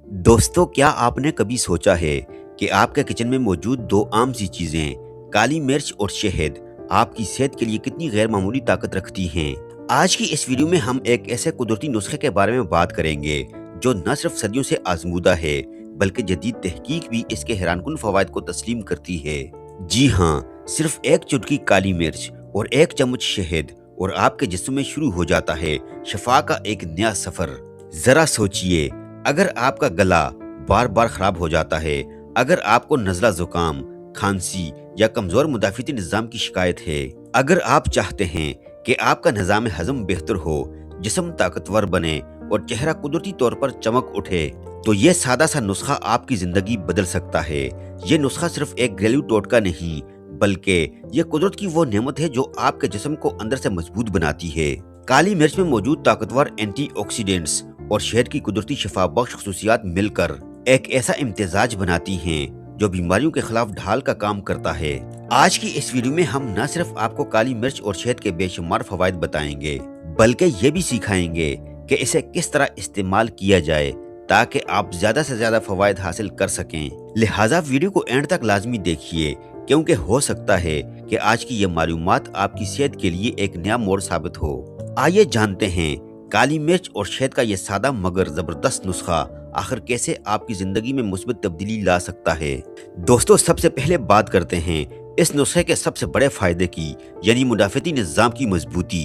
दोस्तों, क्या आपने कभी सोचा है कि आपके किचन में मौजूद दो आम सी चीजें, काली मिर्च और शहद, आपकी सेहत के लिए कितनी गैर मामूली ताकत रखती हैं? आज की इस वीडियो में हम एक ऐसे कुदरती नुस्खे के बारे में बात करेंगे जो न सिर्फ सदियों से आजमूदा है बल्कि जदीद तहकीक भी इसके हैरानकुन फवायद को तस्लीम करती है। जी हाँ, सिर्फ एक चुटकी काली मिर्च और एक चम्मच शहद और आपके जिस्म में शुरू हो जाता है शफा का एक नया सफर। जरा सोचिए, अगर आपका गला बार बार खराब हो जाता है, अगर आपको नज़ला जुकाम, खांसी या कमजोर मुदाफ़िती निज़ाम की शिकायत है, अगर आप चाहते हैं कि आपका निज़ाम हज़म बेहतर हो, जिस्म ताकतवर बने और चेहरा कुदरती तौर पर चमक उठे, तो ये सादा सा नुस्खा आपकी जिंदगी बदल सकता है। ये नुस्खा सिर्फ एक घरेलू टोटका नहीं, बल्कि ये कुदरत की वो नेमत है जो आपके जिस्म को अंदर से मजबूत बनाती है। काली मिर्च में मौजूद ताकतवर एंटीऑक्सीडेंट्स और शहद की कुदरती शफा बख्श खसूसियात मिलकर एक ऐसा इम्तिजाज बनाती हैं जो बीमारियों के खिलाफ ढाल का काम करता है। आज की इस वीडियो में हम न सिर्फ आपको काली मिर्च और शहद के बेशुमार फवायद बताएंगे, बल्कि ये भी सिखाएंगे कि इसे किस तरह इस्तेमाल किया जाए ताकि आप ज्यादा से ज्यादा फवायद हासिल कर सकें। लिहाजा वीडियो को एंड तक लाजमी देखिए, क्योंकि हो सकता है कि आज की ये मालूमात आपकी सेहत के लिए एक नया मोड़ साबित हो। आइए जानते हैं काली मिर्च और शहद का ये सादा मगर जबरदस्त नुस्खा आखिर कैसे आपकी जिंदगी में मुस्बत तब्दीली ला सकता है। दोस्तों, सबसे पहले बात करते हैं इस नुस्खे के सबसे बड़े फायदे की, यानी मुदाफ़ती निज़ाम की मजबूती।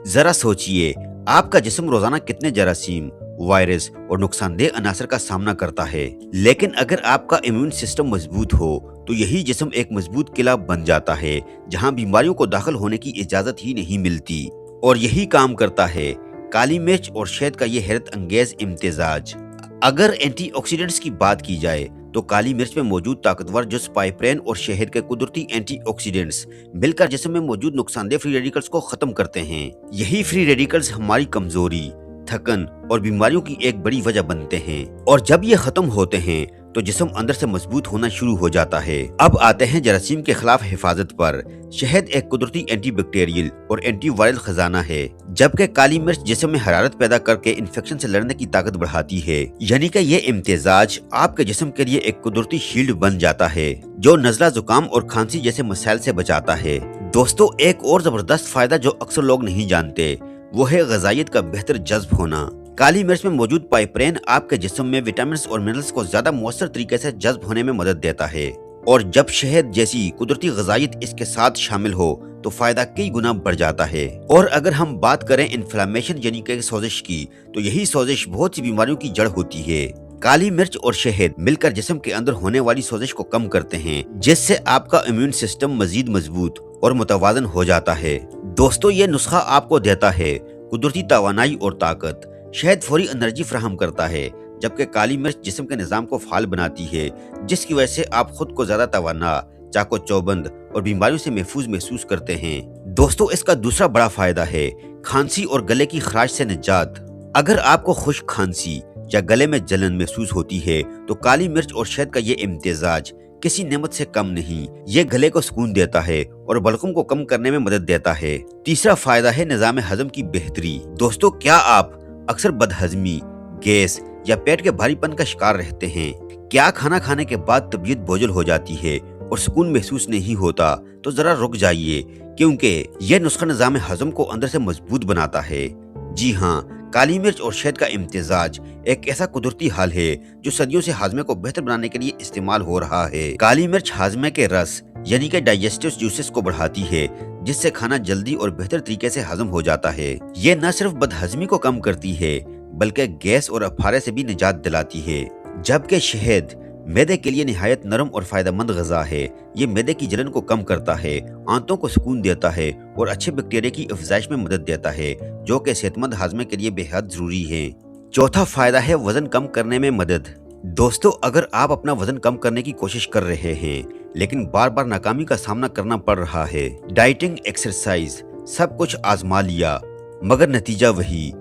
जरा सोचिए, आपका जिस्म रोजाना कितने जरासीम, वायरस और नुकसानदेह अनासर का सामना करता है, लेकिन अगर आपका इम्यून सिस्टम मजबूत हो तो यही जिस्म एक मजबूत किला बन जाता है जहां बीमारियों को दाखिल होने की इजाजत ही नहीं मिलती। और यही काम करता है काली मिर्च और शहद का ये हैरत अंगेज इम्तिजाज। अगर एंटीऑक्सीडेंट्स की बात की जाए तो काली मिर्च में मौजूद ताकतवर जो पाइपरेन और शहद के कुदरती एंटीऑक्सीडेंट्स मिलकर जिस्म में मौजूद नुकसानदेह फ्री रेडिकल्स को खत्म करते हैं। यही फ्री रेडिकल्स हमारी कमजोरी, थकन और बीमारियों की एक बड़ी वजह बनते हैं, और जब ये खत्म होते हैं तो जिस्म अंदर से मजबूत होना शुरू हो जाता है। अब आते हैं जरासीम के खिलाफ हिफाजत पर। शहद एक कुदरती एंटीबैक्टीरियल और एंटीवायरल खजाना है, जबकि काली मिर्च जिस्म में हरारत पैदा करके इन्फेक्शन से लड़ने की ताकत बढ़ाती है। यानी कि ये इम्तिजाज आपके जिस्म के लिए एक कुदरती शील्ड बन जाता है जो नज़ला, जुकाम और खांसी जैसे मसाइल से बचाता है। दोस्तों, एक और जबरदस्त फायदा जो अक्सर लोग नहीं जानते वो है ग़िज़ाइयत का बेहतर जज्ब होना। काली मिर्च में मौजूद पाइपरेन आपके जिस्म में विटामिन और मिनरल्स को ज्यादा मौसर तरीके से जज्ब होने में मदद देता है, और जब शहद जैसी कुदरती ग़िज़ाइयत इसके साथ शामिल हो तो फायदा कई गुना बढ़ जाता है। और अगर हम बात करें इन्फ्लेमेशन यानी कि सोजिश की, तो यही सोजिश बहुत सी बीमारियों की जड़ होती है। काली मिर्च और शहद मिलकर जिस्म के अंदर होने वाली सोजिश को कम करते हैं, जिससे आपका इम्यून सिस्टम मजीद मजबूत और मुतवाजन हो जाता है। दोस्तों, ये नुस्खा आपको देता है कुदरती तवानाई और ताकत। शहद फौरी एनर्जी फराहम करता है, जबकि काली मिर्च जिस्म के निज़ाम को फाल बनाती है, जिसकी वजह से आप खुद को ज्यादा तवाना, चाको चौबंद और बीमारियों से महफूज महसूस करते हैं। दोस्तों, इसका दूसरा बड़ा फायदा है खांसी और गले की खराश से निजात। अगर आपको खुश्क खांसी या गले में जलन महसूस होती है तो काली मिर्च और शहद का ये इम्तिजाज किसी नेमत से कम नहीं। ये गले को सुकून देता है और बलगम को कम करने में मदद देता है। तीसरा फायदा है निज़ाम हजम की बेहतरी। दोस्तों, क्या आप अक्सर बदहजमी, गैस या पेट के भारीपन का शिकार रहते हैं? क्या खाना खाने के बाद तबीयत बोझल हो जाती है और सुकून महसूस नहीं होता? तो जरा रुक जाइए, क्योंकि यह नुस्खा निज़ाम हजम को अंदर से मजबूत बनाता है। जी हाँ, काली मिर्च और शहद का इम्तिजाज एक ऐसा कुदरती हल है जो सदियों से हाजमे को बेहतर बनाने के लिए इस्तेमाल हो रहा है। काली मिर्च हाजमे के रस यानी कि डाइजेस्टिव जूसेस को बढ़ाती है, जिससे खाना जल्दी और बेहतर तरीके से हजम हो जाता है। ये न सिर्फ बदहजमी को कम करती है बल्कि गैस और अफारे से भी निजात दिलाती है, जबकि शहद मैदे के लिए निहायत नरम और फायदेमंद ग़िज़ा है। ये मैदे की जलन को कम करता है, आंतों को सुकून देता है और अच्छे बैक्टीरिया की अफजाइश में मदद देता है, जो कि सेहतमंद हाजमे के लिए बेहद जरूरी है। चौथा फायदा है वजन कम करने में मदद। दोस्तों, अगर आप अपना वजन कम करने की कोशिश कर रहे हैं लेकिन बार बार नाकामी का सामना करना पड़ रहा है, डाइटिंग, एक्सरसाइज सब कुछ आजमा लिया मगर नतीजा वही,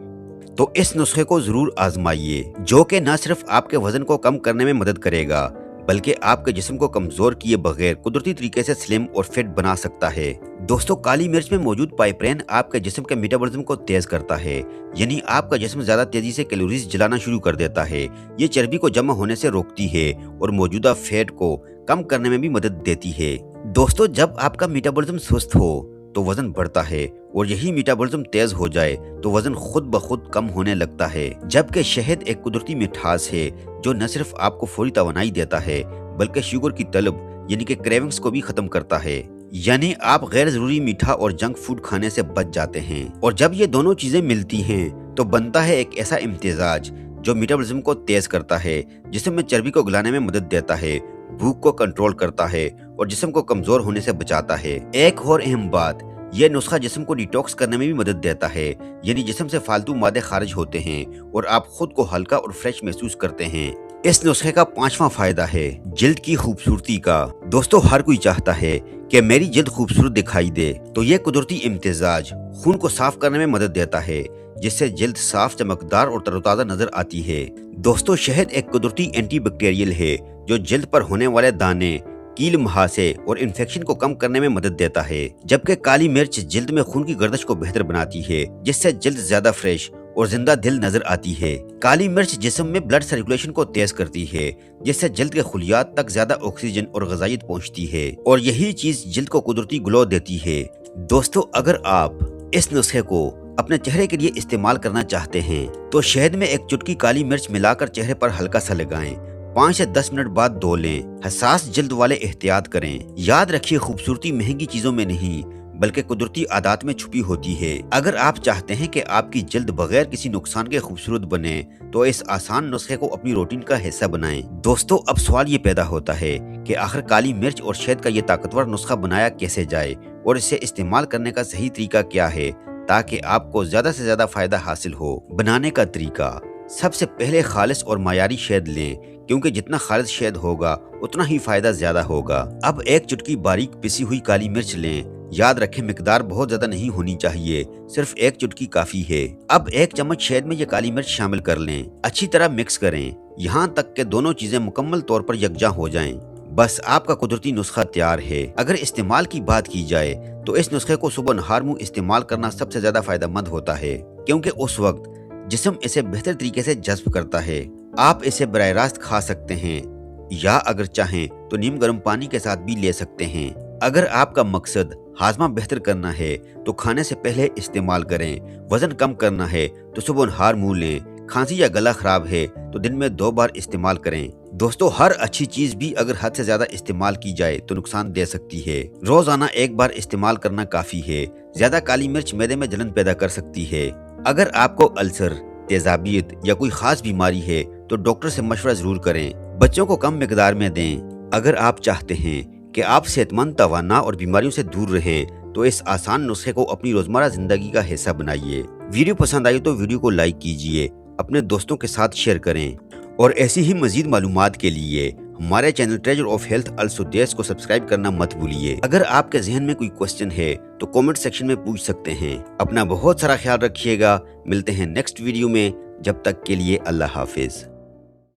तो इस नुस्खे को जरूर आजमाइए, जो कि न सिर्फ आपके वजन को कम करने में मदद करेगा बल्कि आपके जिस्म को कमजोर किए बगैर कुदरती तरीके से स्लिम और फिट बना सकता है। दोस्तों काली मिर्च में मौजूद पाइपरेन आपके जिस्म के मेटाबॉलिज्म को तेज करता है, यानी आपका जिस्म ज्यादा तेजी से कैलोरीज जलाना शुरू कर देता है। ये चर्बी को जमा होने से रोकती है और मौजूदा फैट को कम करने में भी मदद देती है। दोस्तों जब आपका मेटाबॉलिज्म स्वस्थ हो तो वजन बढ़ता है और यही मेटाबॉलिज्म तेज हो जाए तो वजन खुद ब खुद कम होने लगता है। जबकि शहद एक कुदरती मिठास है जो न सिर्फ आपको फौरी तवानाई देता है बल्कि शुगर की तलब यानी कि क्रेविंग्स को भी खत्म करता है, यानी आप गैर जरूरी मीठा और जंक फूड खाने से बच जाते हैं। और जब ये दोनों चीजें मिलती हैं तो बनता है एक ऐसा इम्तिजाज जो मेटाबॉलिज्म को तेज करता है, जिस्म में चर्बी को गलाने में मदद देता है, भूख को कंट्रोल करता है और जिस्म को कमजोर होने से बचाता है। एक और अहम बात, यह नुस्खा जिस्म को डिटॉक्स करने में भी मदद देता है, यानी जिस्म से फालतू मादे खारिज होते हैं और आप खुद को हल्का और फ्रेश महसूस करते हैं। इस नुस्खे का 5वां फायदा है जिल्द की खूबसूरती का। दोस्तों हर कोई चाहता है कि मेरी जिल्द खूबसूरत दिखाई दे, तो ये कुदरती इम्तिजाज खून को साफ करने में मदद देता है, जिससे जिल्द साफ, चमकदार और तरोताजा नजर आती है। दोस्तों शहद एक कुदरती एंटी बैक्टीरियल है जो जिल्द पर होने वाले दाने, कील, मुहासे और इन्फेक्शन को कम करने में मदद देता है। जबकि काली मिर्च जिल्द में खून की गर्दिश को बेहतर बनाती है, जिससे जिल्द ज्यादा फ्रेश और जिंदा दिल नजर आती है। काली मिर्च जिस्म में ब्लड सर्कुलेशन को तेज करती है, जिससे जिल्द के खुलियात तक ज्यादा ऑक्सीजन और ग़िज़ाइयत पहुंचती है और यही चीज जिल्द को कुदरती ग्लो देती है। दोस्तों अगर आप इस नुस्खे को अपने चेहरे के लिए इस्तेमाल करना चाहते हैं तो शहद में एक चुटकी काली मिर्च मिलाकर चेहरे पर हल्का सा लगाएं। 5 से 10 मिनट बाद धो लें। हसास जिल्द वाले एहतियात करें। याद रखिए खूबसूरती महंगी चीजों में नहीं बल्कि कुदरती आदत में छुपी होती है। अगर आप चाहते हैं कि आपकी जिल्द बगैर किसी नुकसान के खूबसूरत बने तो इस आसान नुस्खे को अपनी रूटीन का हिस्सा बनाएं। दोस्तों अब सवाल ये पैदा होता है कि आखिर काली मिर्च और शहद का ये ताकतवर नुस्खा बनाया कैसे जाए और इसे इस्तेमाल करने का सही तरीका क्या है ताकि आपको ज्यादा से ज्यादा फायदा हासिल हो। बनाने का तरीका, सबसे पहले खालिस और मायारी शहद लें, क्योंकि जितना खालिस शहद होगा उतना ही फायदा ज्यादा होगा। अब एक चुटकी बारीक पिसी हुई काली मिर्च लें। याद रखें मिकदार बहुत ज्यादा नहीं होनी चाहिए, सिर्फ एक चुटकी काफी है। अब 1 चम्मच शहद में ये काली मिर्च शामिल कर लें। अच्छी तरह मिक्स करें यहाँ तक कि दोनों चीजें मुकम्मल तौर पर यकजा हो जाएं। बस आपका कुदरती नुस्खा तैयार है। अगर इस्तेमाल की बात की जाए तो इस नुस्खे को सुबह नहार मुंह इस्तेमाल करना सबसे ज्यादा फायदेमंद होता है, क्योंकि उस वक्त जिस्म इसे बेहतर तरीके से जज्ब करता है। आप इसे बराह रास्त खा सकते हैं या अगर चाहें तो नीम गर्म पानी के साथ भी ले सकते हैं। अगर आपका मकसद हाजमा बेहतर करना है तो खाने से पहले इस्तेमाल करें। वजन कम करना है तो सुबह नहार मुंह लें। खांसी या गला खराब है तो दिन में 2 बार इस्तेमाल करें। दोस्तों हर अच्छी चीज भी अगर हद से ज्यादा इस्तेमाल की जाए तो नुकसान दे सकती है। रोजाना 1 बार इस्तेमाल करना काफी है। ज्यादा काली मिर्च मैदे में जलन पैदा कर सकती है। अगर आपको अल्सर, तेजाबियत या कोई खास बीमारी है तो डॉक्टर से मशवरा जरूर करें। बच्चों को कम मिकदार में दें। अगर आप चाहते हैं कि आप सेहतमंद, तवाना और बीमारियों से दूर रहें तो इस आसान नुस्खे को अपनी रोजमर्रा जिंदगी का हिस्सा बनाइए। वीडियो पसंद आई तो वीडियो को लाइक कीजिए, अपने दोस्तों के साथ शेयर करें और ऐसी ही मजीद मालूमात के लिए हमारे channel treasure of health Al Sudais को सब्सक्राइब करना मत भूलिए। अगर आपके जहन में कोई क्वेश्चन है तो कमेंट सेक्शन में पूछ सकते हैं। अपना बहुत सारा ख्याल रखिएगा। मिलते हैं नेक्स्ट वीडियो में, जब तक के लिए अल्लाह हाफिज।